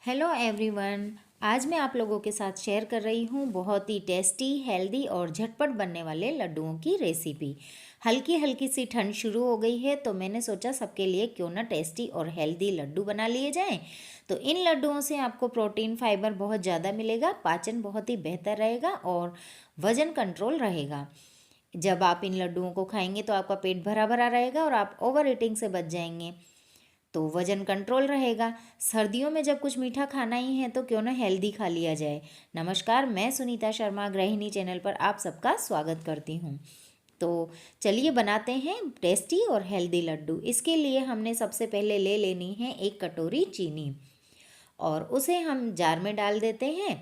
Hello everyone. आज मैं आप लोगों के साथ शेयर कर रही हूँ बहुत ही टेस्टी, हेल्दी और झटपट बनने वाले लड्डुओं की रेसिपी। हल्की हल्की सी ठंड शुरू हो गई है तो मैंने सोचा सबके लिए क्यों ना टेस्टी और हेल्दी लड्डू बना लिए जाएं। तो इन लड्डुओं से आपको प्रोटीन फाइबर बहुत ज़्यादा मिलेगा, पाचन बहुत ही बेहतर रहेगा और वज़न कंट्रोल रहेगा। जब आप इन लड्डुओं को खाएंगे तो आपका पेट भरा भरा रहेगा और आप ओवर ईटिंग से बच जाएंगे, तो वज़न कंट्रोल रहेगा। सर्दियों में जब कुछ मीठा खाना ही है तो क्यों ना हेल्दी खा लिया जाए। नमस्कार, मैं सुनीता शर्मा गृहिणी चैनल पर आप सबका स्वागत करती हूँ। तो चलिए बनाते हैं टेस्टी और हेल्दी लड्डू। इसके लिए हमने सबसे पहले ले लेनी है 1 कटोरी चीनी और उसे हम जार में डाल देते हैं।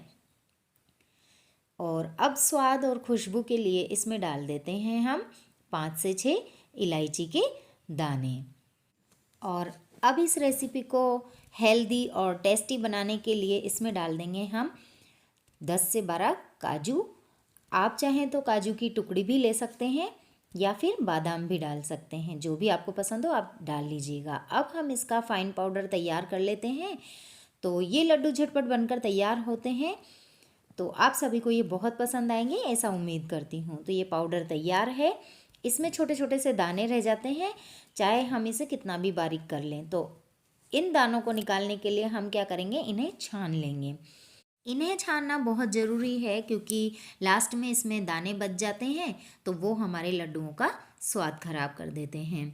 और अब स्वाद और खुशबू के लिए इसमें डाल देते हैं हम 5 से 6 इलायची के दाने। और अब इस रेसिपी को हेल्दी और टेस्टी बनाने के लिए इसमें डाल देंगे हम 10 से 12 काजू। आप चाहें तो काजू की टुकड़ी भी ले सकते हैं या फिर बादाम भी डाल सकते हैं, जो भी आपको पसंद हो आप डाल लीजिएगा। अब हम इसका फाइन पाउडर तैयार कर लेते हैं। तो ये लड्डू झटपट बनकर तैयार होते हैं, तो आप सभी को ये बहुत पसंद आएंगे ऐसा उम्मीद करती हूँ। तो ये पाउडर तैयार है। इसमें छोटे छोटे से दाने रह जाते हैं, चाहे हम इसे कितना भी बारीक कर लें। तो इन दानों को निकालने के लिए हम क्या करेंगे, इन्हें छान लेंगे। इन्हें छानना बहुत ज़रूरी है क्योंकि लास्ट में इसमें दाने बच जाते हैं तो वो हमारे लड्डुओं का स्वाद खराब कर देते हैं।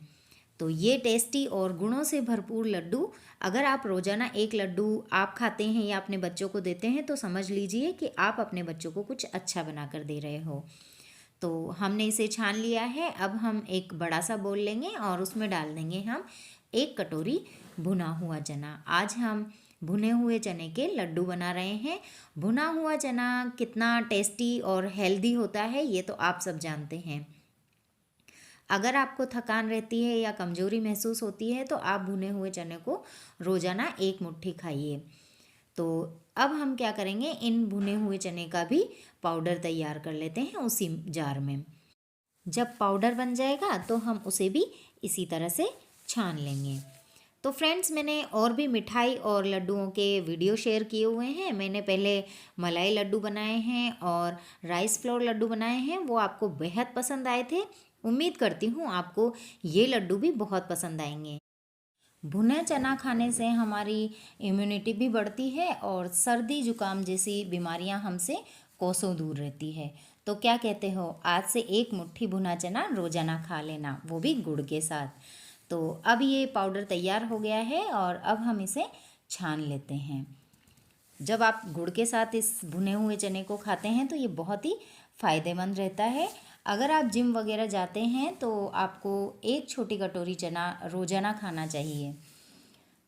तो ये टेस्टी और गुणों से भरपूर लड्डू, अगर आप रोज़ाना एक लड्डू आप खाते हैं या अपने बच्चों को देते हैं तो समझ लीजिए कि आप अपने बच्चों को कुछ अच्छा बना कर दे रहे हो। तो हमने इसे छान लिया है। अब हम एक बड़ा सा बोल लेंगे और उसमें डाल देंगे हम 1 कटोरी भुना हुआ चना। आज हम भुने हुए चने के लड्डू बना रहे हैं। भुना हुआ चना कितना टेस्टी और हेल्दी होता है ये तो आप सब जानते हैं। अगर आपको थकान रहती है या कमज़ोरी महसूस होती है तो आप भुने हुए चने को रोज़ाना 1 मुट्ठी खाइए। तो अब हम क्या करेंगे, इन भुने हुए चने का भी पाउडर तैयार कर लेते हैं उसी जार में। जब पाउडर बन जाएगा तो हम उसे भी इसी तरह से छान लेंगे। तो फ्रेंड्स, मैंने और भी मिठाई और लड्डुओं के वीडियो शेयर किए हुए हैं। मैंने पहले मलाई लड्डू बनाए हैं और राइस फ्लोर लड्डू बनाए हैं, वो आपको बेहद पसंद आए थे। उम्मीद करती हूँ आपको ये लड्डू भी बहुत पसंद आएंगे। भुना चना खाने से हमारी इम्यूनिटी भी बढ़ती है और सर्दी जुकाम जैसी बीमारियां हमसे कोसों दूर रहती है। तो क्या कहते हो, आज से 1 मुट्ठी भुना चना रोजाना खा लेना, वो भी गुड़ के साथ। तो अब ये पाउडर तैयार हो गया है और अब हम इसे छान लेते हैं। जब आप गुड़ के साथ इस भुने हुए चने को खाते हैं तो ये बहुत ही फ़ायदेमंद रहता है। अगर आप जिम वगैरह जाते हैं तो आपको 1 छोटी कटोरी चना रोज़ाना खाना चाहिए।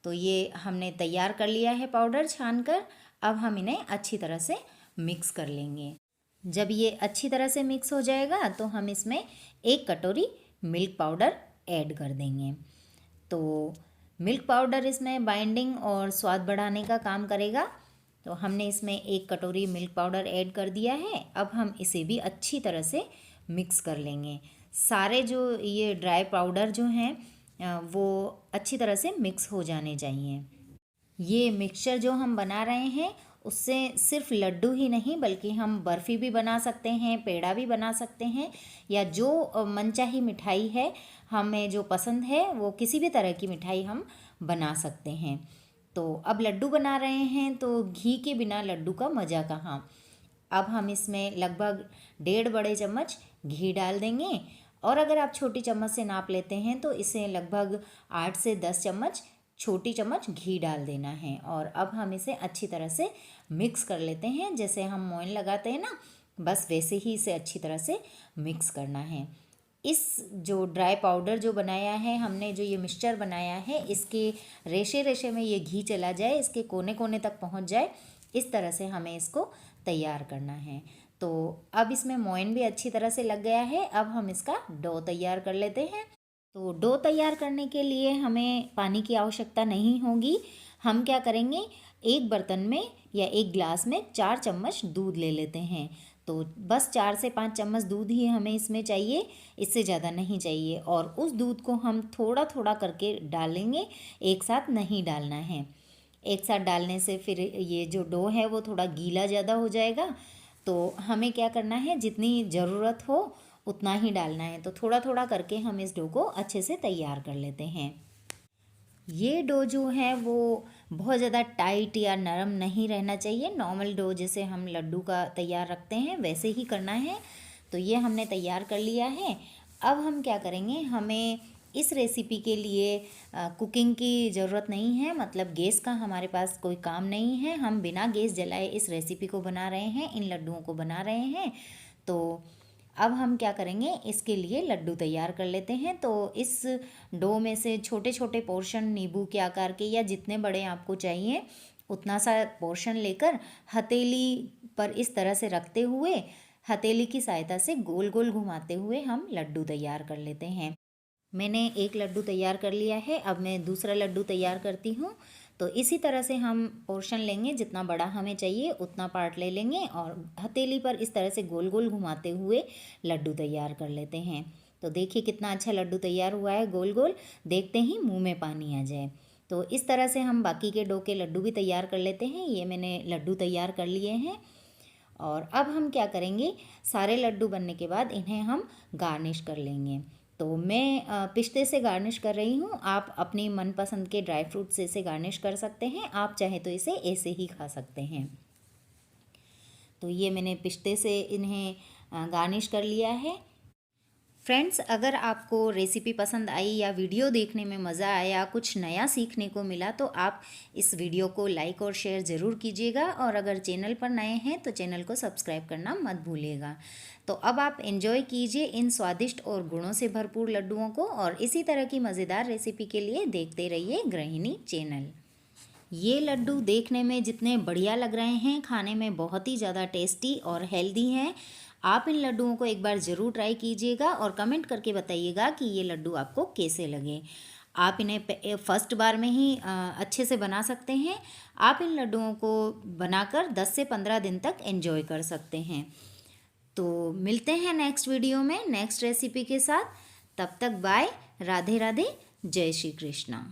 तो ये हमने तैयार कर लिया है पाउडर छान कर। अब हम इन्हें अच्छी तरह से मिक्स कर लेंगे। जब ये अच्छी तरह से मिक्स हो जाएगा तो हम इसमें 1 कटोरी मिल्क पाउडर ऐड कर देंगे। तो मिल्क पाउडर इसमें बाइंडिंग और स्वाद बढ़ाने का काम करेगा। तो हमने इसमें 1 कटोरी मिल्क पाउडर ऐड कर दिया है। अब हम इसे भी अच्छी तरह से मिक्स कर लेंगे। सारे जो ये ड्राई पाउडर जो हैं वो अच्छी तरह से मिक्स हो जाने चाहिए। ये मिक्सचर जो हम बना रहे हैं उससे सिर्फ लड्डू ही नहीं बल्कि हम बर्फ़ी भी बना सकते हैं, पेड़ा भी बना सकते हैं, या जो मनचाही मिठाई है हमें जो पसंद है वो किसी भी तरह की मिठाई हम बना सकते हैं। तो अब लड्डू बना रहे हैं तो घी के बिना लड्डू का मज़ा कहाँ। अब हम इसमें लगभग 1.5 बड़े चम्मच घी डाल देंगे और अगर आप छोटी चम्मच से नाप लेते हैं तो इसे लगभग 8 से 10 चम्मच छोटी चम्मच घी डाल देना है। और अब हम इसे अच्छी तरह से मिक्स कर लेते हैं, जैसे हम मोइन लगाते हैं ना, बस वैसे ही इसे अच्छी तरह से मिक्स करना है। इस जो ड्राई पाउडर जो बनाया है हमने, जो ये मिक्सचर बनाया है, इसके रेशे रेशे में ये घी चला जाए, इसके कोने कोने तक पहुंच जाए, इस तरह से हमें इसको तैयार करना है। तो अब इसमें मोइन भी अच्छी तरह से लग गया है। अब हम इसका डो तैयार कर लेते हैं। तो डो तैयार करने के लिए हमें पानी की आवश्यकता नहीं होगी। हम क्या करेंगे, एक बर्तन में या एक गिलास में 4 चम्मच दूध ले लेते हैं। तो बस 4 से 5 चम्मच दूध ही हमें इसमें चाहिए, इससे ज़्यादा नहीं चाहिए। और उस दूध को हम थोड़ा थोड़ा करके डालेंगे, एक साथ नहीं डालना है। एक साथ डालने से फिर ये जो डो है वो थोड़ा गीला ज़्यादा हो जाएगा। तो हमें क्या करना है, जितनी ज़रूरत हो उतना ही डालना है। तो थोड़ा थोड़ा करके हम इस डो को अच्छे से तैयार कर लेते हैं। ये डो जो है वो बहुत ज़्यादा टाइट या नरम नहीं रहना चाहिए। नॉर्मल डो जैसे हम लड्डू का तैयार रखते हैं वैसे ही करना है। तो ये हमने तैयार कर लिया है। अब हम क्या करेंगे, हमें इस रेसिपी के लिए कुकिंग की ज़रूरत नहीं है, मतलब गैस का हमारे पास कोई काम नहीं है। हम बिना गैस जलाए इस रेसिपी को बना रहे हैं, इन लड्डुओं को बना रहे हैं। तो अब हम क्या करेंगे, इसके लिए लड्डू तैयार कर लेते हैं। तो इस डो में से छोटे छोटे पोर्शन नींबू के आकार के या जितने बड़े आपको चाहिए उतना सा पोर्शन लेकर हथेली पर इस तरह से रखते हुए हथेली की सहायता से गोल गोल घुमाते हुए हम लड्डू तैयार कर लेते हैं। मैंने एक लड्डू तैयार कर लिया है, अब मैं दूसरा लड्डू तैयार करती हूँ। तो इसी तरह से हम पोर्शन लेंगे, जितना बड़ा हमें चाहिए उतना पार्ट ले लेंगे और हथेली पर इस तरह से गोल गोल घुमाते हुए लड्डू तैयार कर लेते हैं। तो देखिए कितना अच्छा लड्डू तैयार हुआ है, गोल गोल, देखते ही मुंह में पानी आ जाए। तो इस तरह से हम बाकी के डो के लड्डू भी तैयार कर लेते हैं। ये मैंने लड्डू तैयार कर लिए हैं। और अब हम क्या करेंगे, सारे लड्डू बनने के बाद इन्हें हम गार्निश कर लेंगे। तो मैं पिस्ते से गार्निश कर रही हूँ, आप अपनी मनपसंद के ड्राई फ्रूट से इसे गार्निश कर सकते हैं। आप चाहे तो इसे ऐसे ही खा सकते हैं। तो ये मैंने पिस्ते से इन्हें गार्निश कर लिया है। फ्रेंड्स, अगर आपको रेसिपी पसंद आई या वीडियो देखने में मज़ा आया, कुछ नया सीखने को मिला, तो आप इस वीडियो को लाइक और शेयर ज़रूर कीजिएगा। और अगर चैनल पर नए हैं तो चैनल को सब्सक्राइब करना मत भूलिएगा। तो अब आप एंजॉय कीजिए इन स्वादिष्ट और गुणों से भरपूर लड्डुओं को, और इसी तरह की मज़ेदार रेसिपी के लिए देखते रहिए गृहिणी चैनल। ये लड्डू देखने में जितने बढ़िया लग रहे हैं, खाने में बहुत ही ज़्यादा टेस्टी और हेल्दी हैं। आप इन लड्डुओं को एक बार ज़रूर ट्राई कीजिएगा और कमेंट करके बताइएगा कि ये लड्डू आपको कैसे लगे। आप इन्हें फर्स्ट बार में ही अच्छे से बना सकते हैं। आप इन लड्डुओं को बनाकर 10 से 15 दिन तक एंजॉय कर सकते हैं। तो मिलते हैं नेक्स्ट वीडियो में नेक्स्ट रेसिपी के साथ। तब तक बाय, राधे राधे, जय श्री कृष्णा।